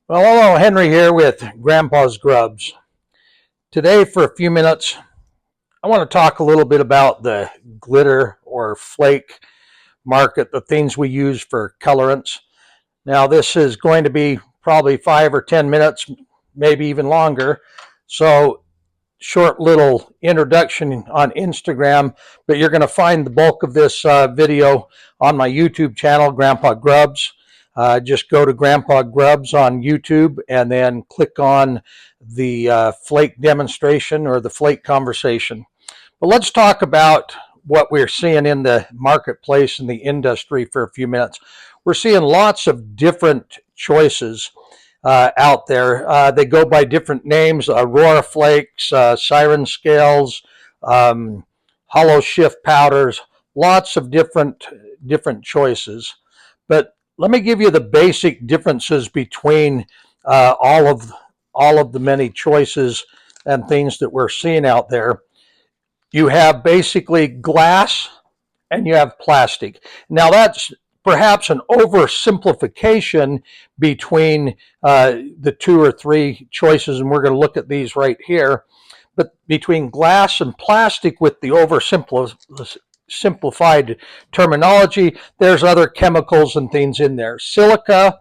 Well, hello, Henry here with Grandpa's Grubs. Today, for a few minutes, I want to talk a little bit about the glitter or flake market, the things we use for colorants. Now, this is going to be probably 5 or 10 minutes, maybe even longer. So, short little introduction on Instagram, but you're going to find the bulk of this video on my YouTube channel, Grandpa Grubs. Just go to Grandpa Grubs on YouTube and then click on the flake demonstration or the flake conversation. But let's talk about what we're seeing in the marketplace and the industry for a few minutes. We're seeing lots of different choices out there. They go by different names: Aurora flakes, siren scales, hollow shift powders. Lots of different choices. But let me give you the basic differences between all of the many choices and things that we're seeing out there. You have basically glass and you have plastic. Now that's perhaps an oversimplification between the two or three choices, and we're going to look at these right here. But between glass and plastic, with the oversimplified terminology, there's other chemicals and things in there. Silica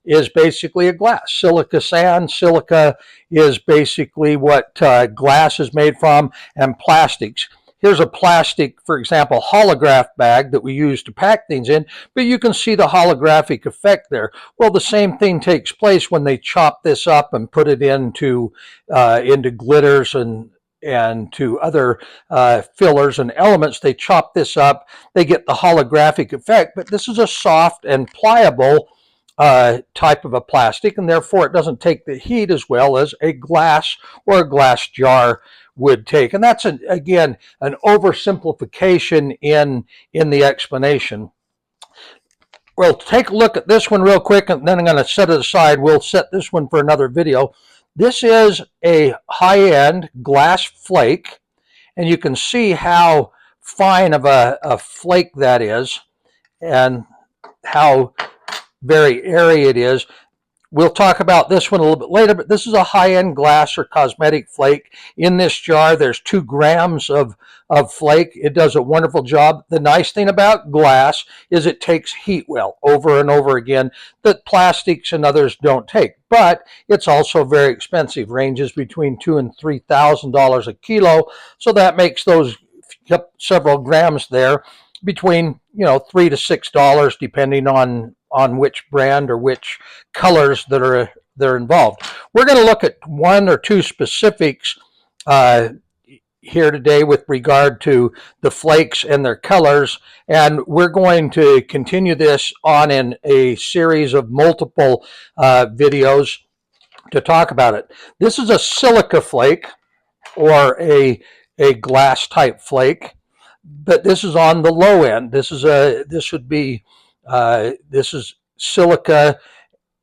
is basically a glass. Silica sand. Silica is basically what glass is made from, and plastics. Here's a plastic, for example, holograph bag that we use to pack things in, but you can see the holographic effect there. Well, the same thing takes place when they chop this up and put it into glitters and to other fillers and elements. They chop this up, they get the holographic effect, but this is a soft and pliable type of a plastic, and therefore it doesn't take the heat as well as a glass or a glass jar would take. And that's, again, an oversimplification in the explanation. We'll take a look at this one real quick, and then I'm going to set it aside. We'll set this one for another video. This is a high-end glass flake, and you can see how fine of a flake that is and how very airy it is. We'll talk about this one a little bit later, but this is a high-end glass or cosmetic flake. In this jar, there's 2 grams of flake. It does a wonderful job. The nice thing about glass is it takes heat well over and over again that plastics and others don't take. But it's also very expensive, ranges between $2,000 and $3,000 a kilo. So that makes those several grams there between $3 to $6, depending on which brand or which colors that are involved. We're going to look at 1 or 2 specifics here today with regard to the flakes and their colors, and we're going to continue this on in a series of multiple videos to talk about it. This is a silica flake or a glass type flake, but this is on the low end. This is Silica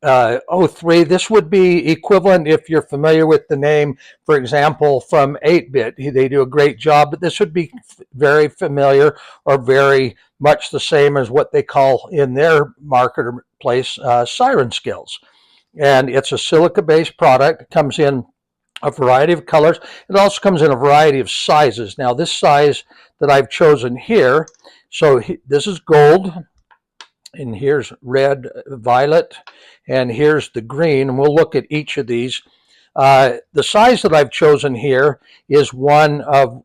03. This would be equivalent, if you're familiar with the name, for example, from 8-Bit. They do a great job, but this would be very familiar or very much the same as what they call in their marketplace siren scales. And it's a silica-based product. It comes in a variety of colors. It also comes in a variety of sizes. Now, this size that I've chosen here, so this is gold, and here's red, violet, and here's the green, and we'll look at each of these. The size that I've chosen here is one of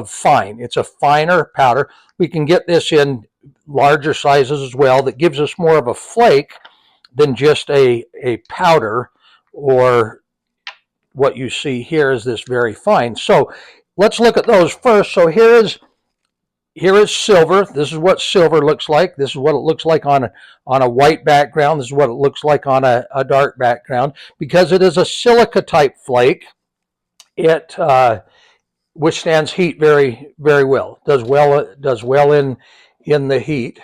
fine. It's a finer powder. We can get this in larger sizes as well. That gives us more of a flake than just a powder, or what you see here is this very fine. So let's look at those first. So here is silver. This is what silver looks like. This is what it looks like on a white background. This is what it looks like on a dark background. Because it is a silica type flake, it withstands heat very, very well. Does well in the heat.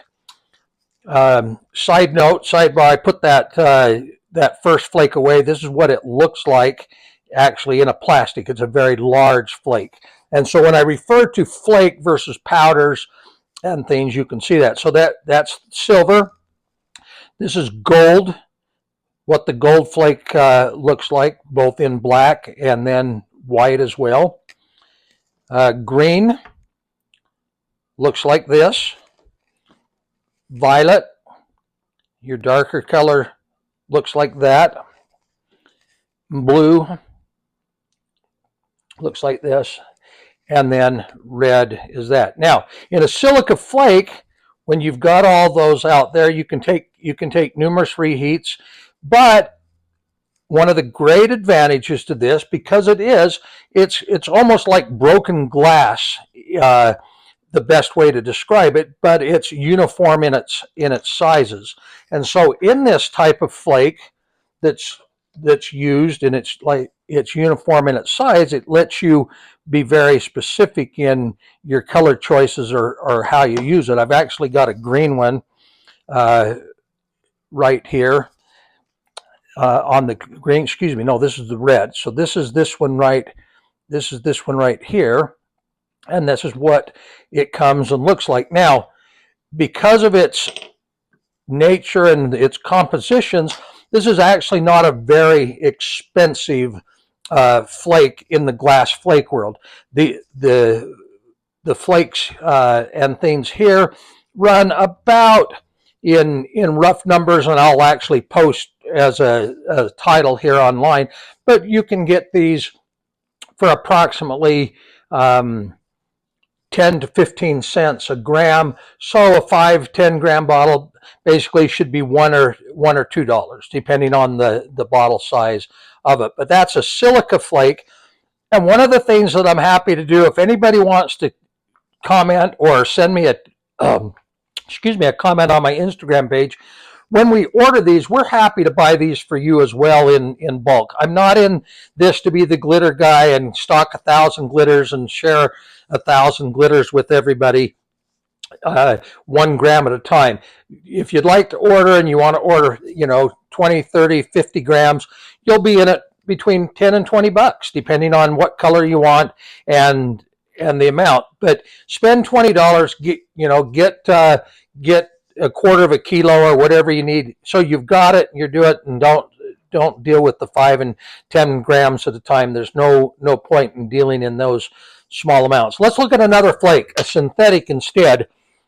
Sidebar, I put that first flake away. This is what it looks like actually in a plastic. It's a very large flake. And so when I refer to flake versus powders and things, you can see that. So that's silver. This is gold. what the gold flake looks like, both in black and then white as well. Green looks like this. Violet, your darker color, looks like that. Blue looks like this. And then red is that. Now, in a silica flake, when you've got all those out there, you can take numerous reheats, but one of the great advantages to this, because it's almost like broken glass, the best way to describe it, but it's uniform in its sizes. And so in this type of flake that's used, and it's uniform in its size, it lets you be very specific in your color choices or how you use it. I've actually got a green one right here on the green. Excuse me, no, this is the red. So this is this one right here, and this is what it comes and looks like. Now, because of its nature and its compositions, this is actually not a very expensive flake in the glass flake world. The flakes and things here run about, in rough numbers, and I'll actually post as a title here online, but you can get these for approximately 10 to 15 cents a gram. So a 5-10 gram bottle basically should be $1 or $2, depending on the bottle size of it. But that's a silica flake. And one of the things that I'm happy to do, if anybody wants to comment or send me a comment on my Instagram page, when we order these, we're happy to buy these for you as well in bulk. I'm not in this to be the glitter guy and stock 1,000 glitters and share 1,000 glitters with everybody 1 gram at a time. If you'd like to order and you want to order, 20, 30, 50 grams, you'll be in it between 10 and 20 bucks, depending on what color you want and the amount. But spend $20, get a quarter of a kilo or whatever you need, so you've got it and you do it, and don't deal with the 5 and 10 grams at a time. There's no point in dealing in those small amounts. Let's look at another flake, a synthetic, instead,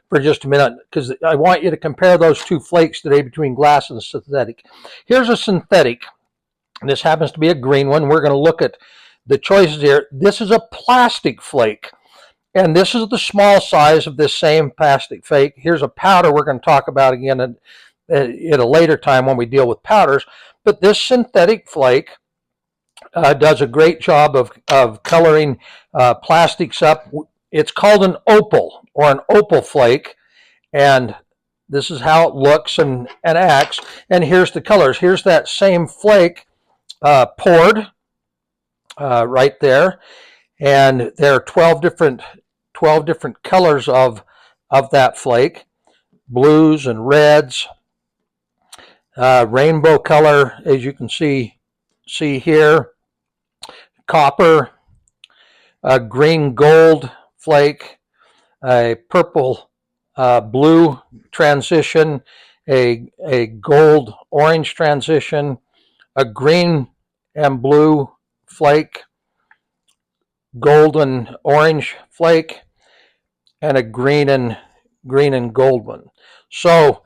for just a minute, because I want you to compare those two flakes today between glass and synthetic. Here's a synthetic, and this happens to be a green one. We're going to look at the choices here. This is a plastic flake, and this is the small size of this same plastic flake. Here's a powder we're going to talk about again at a later time when we deal with powders. But this synthetic flake does a great job of coloring plastics up. It's called an opal, or an opal flake, and this is how it looks and acts. And here's the colors. Here's that same flake poured right there, and there are 12 different colors of that flake: blues and reds, rainbow color, as you can see here, copper, a green gold flake, a purple blue transition, a gold orange transition, a green and blue flake, golden orange flake, and a green and gold one. So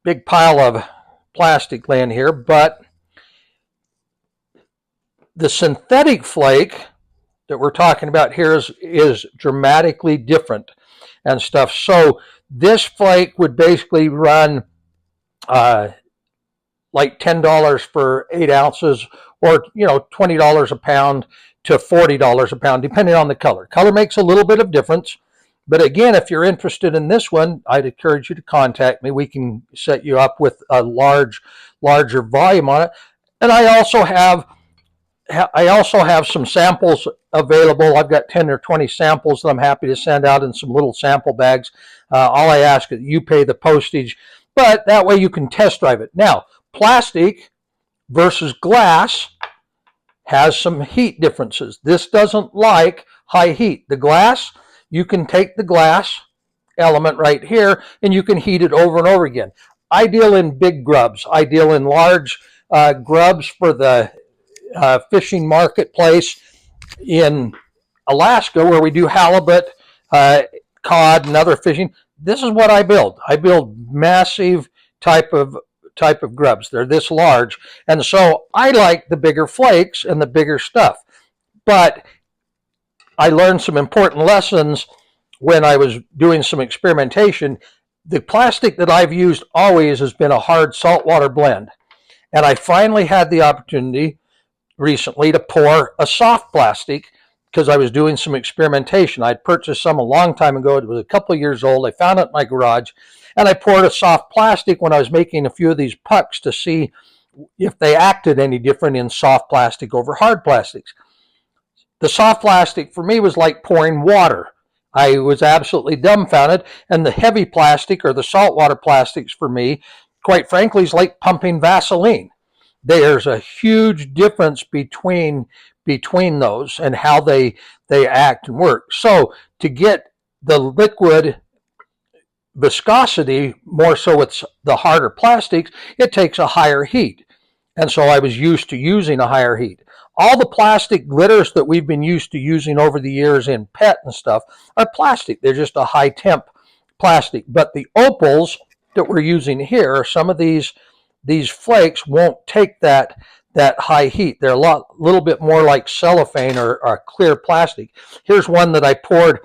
big pile of plastic laying here, but the synthetic flake that we're talking about here is dramatically different and stuff. So this flake would basically run like $10 for 8 ounces, or $20 a pound to $40 a pound, depending on the color. Color makes a little bit of difference. But again, if you're interested in this one, I'd encourage you to contact me. We can set you up with a larger volume on it. And I also have some samples available. I've got 10 or 20 samples that I'm happy to send out in some little sample bags. All I ask is you pay the postage, but that way you can test drive it. Now, plastic versus glass has some heat differences. This doesn't like high heat. The glass, you can take the glass element right here and you can heat it over and over again. Ideal in big grubs, ideal in large grubs for the fishing marketplace in Alaska, where we do halibut, cod, and other fishing. This is what I build. I build massive type of grubs. They're this large, and so I like the bigger flakes and the bigger stuff. But I learned some important lessons when I was doing some experimentation. The plastic that I've used always has been a hard saltwater blend, and I finally had the opportunity recently to pour a soft plastic because I was doing some experimentation. I'd purchased some a long time ago. It was a couple of years old. I found it in my garage, and I poured a soft plastic when I was making a few of these pucks to see if they acted any different in soft plastic over hard plastics. The soft plastic for me was like pouring water. I was absolutely dumbfounded, and the heavy plastic or the saltwater plastics for me, quite frankly, is like pumping Vaseline. There's a huge difference between those and how they act and work. So to get the liquid viscosity, more so with the harder plastics, it takes a higher heat. And so I was used to using a higher heat. All the plastic glitters that we've been used to using over the years in pet and stuff are plastic. They're just a high temp plastic. But the opals that we're using here, some of these flakes won't take that high heat. They're a little bit more like cellophane or clear plastic. Here's one that I poured.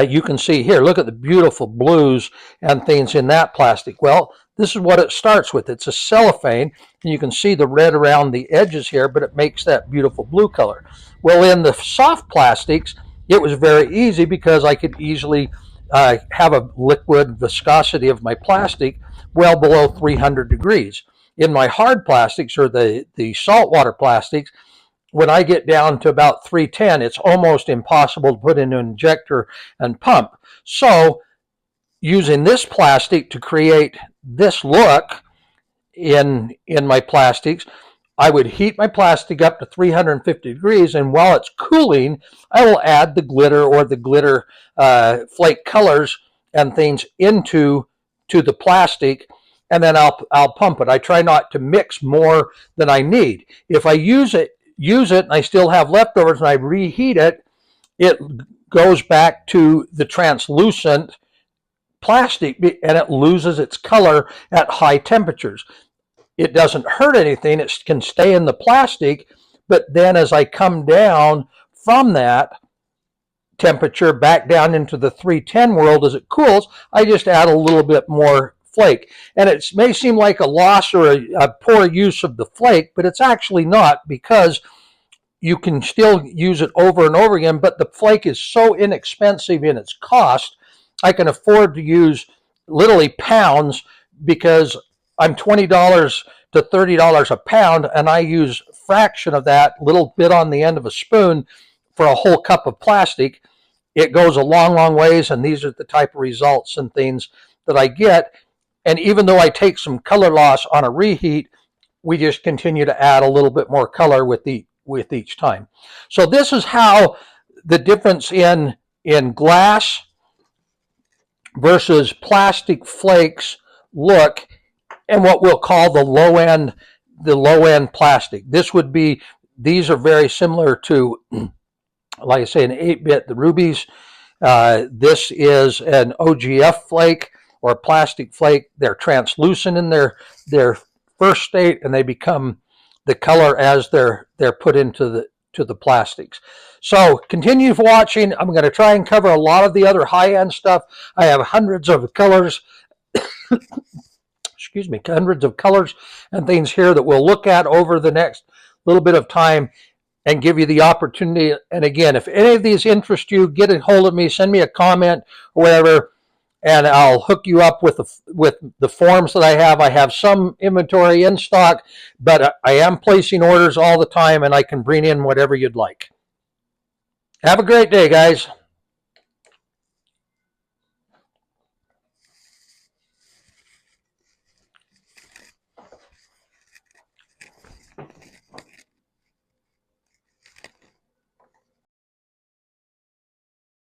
You can see here, look at the beautiful blues and things in that plastic. Well, this is what it starts with. It's a cellophane, and you can see the red around the edges here, but it makes that beautiful blue color. Well, in the soft plastics, it was very easy because I could easily have a liquid viscosity of my plastic well below 300 degrees. In my hard plastics, or the saltwater plastics, when I get down to about 310, it's almost impossible to put in an injector and pump. So using this plastic to create this look in my plastics, I would heat my plastic up to 350 degrees, and while it's cooling, I will add the glitter or the glitter flake colors and things into the plastic, and then I'll pump it. I try not to mix more than I need. If I use it and I still have leftovers and I reheat it, it goes back to the translucent plastic and it loses its color at high temperatures. It doesn't hurt anything. It can stay in the plastic, but then as I come down from that temperature back down into the 310 world as it cools, I just add a little bit more flake. And it may seem like a loss or a poor use of the flake, but it's actually not, because you can still use it over and over again, but the flake is so inexpensive in its cost, I can afford to use literally pounds, because I'm $20 to $30 a pound, and I use a fraction of that, little bit on the end of a spoon, for a whole cup of plastic. It goes a long, long ways, and these are the type of results and things that I get. And even though I take some color loss on a reheat, we just continue to add a little bit more color with each time. So this is how the difference in glass versus plastic flakes look, and what we'll call the low end plastic. These are very similar to, like I say, an 8-bit, the rubies. This is an OGF flake or a plastic flake. They're translucent in their first state, and they become the color as they're put into the plastics. So continue watching. I'm going to try and cover a lot of the other high-end stuff. I have hundreds of colors hundreds of colors and things here that we'll look at over the next little bit of time and give you the opportunity. And again, if any of these interest you, get a hold of me, send me a comment or whatever, and I'll hook you up with the forms that I have. I have some inventory in stock, but I am placing orders all the time, and I can bring in whatever you'd like. Have a great day, guys.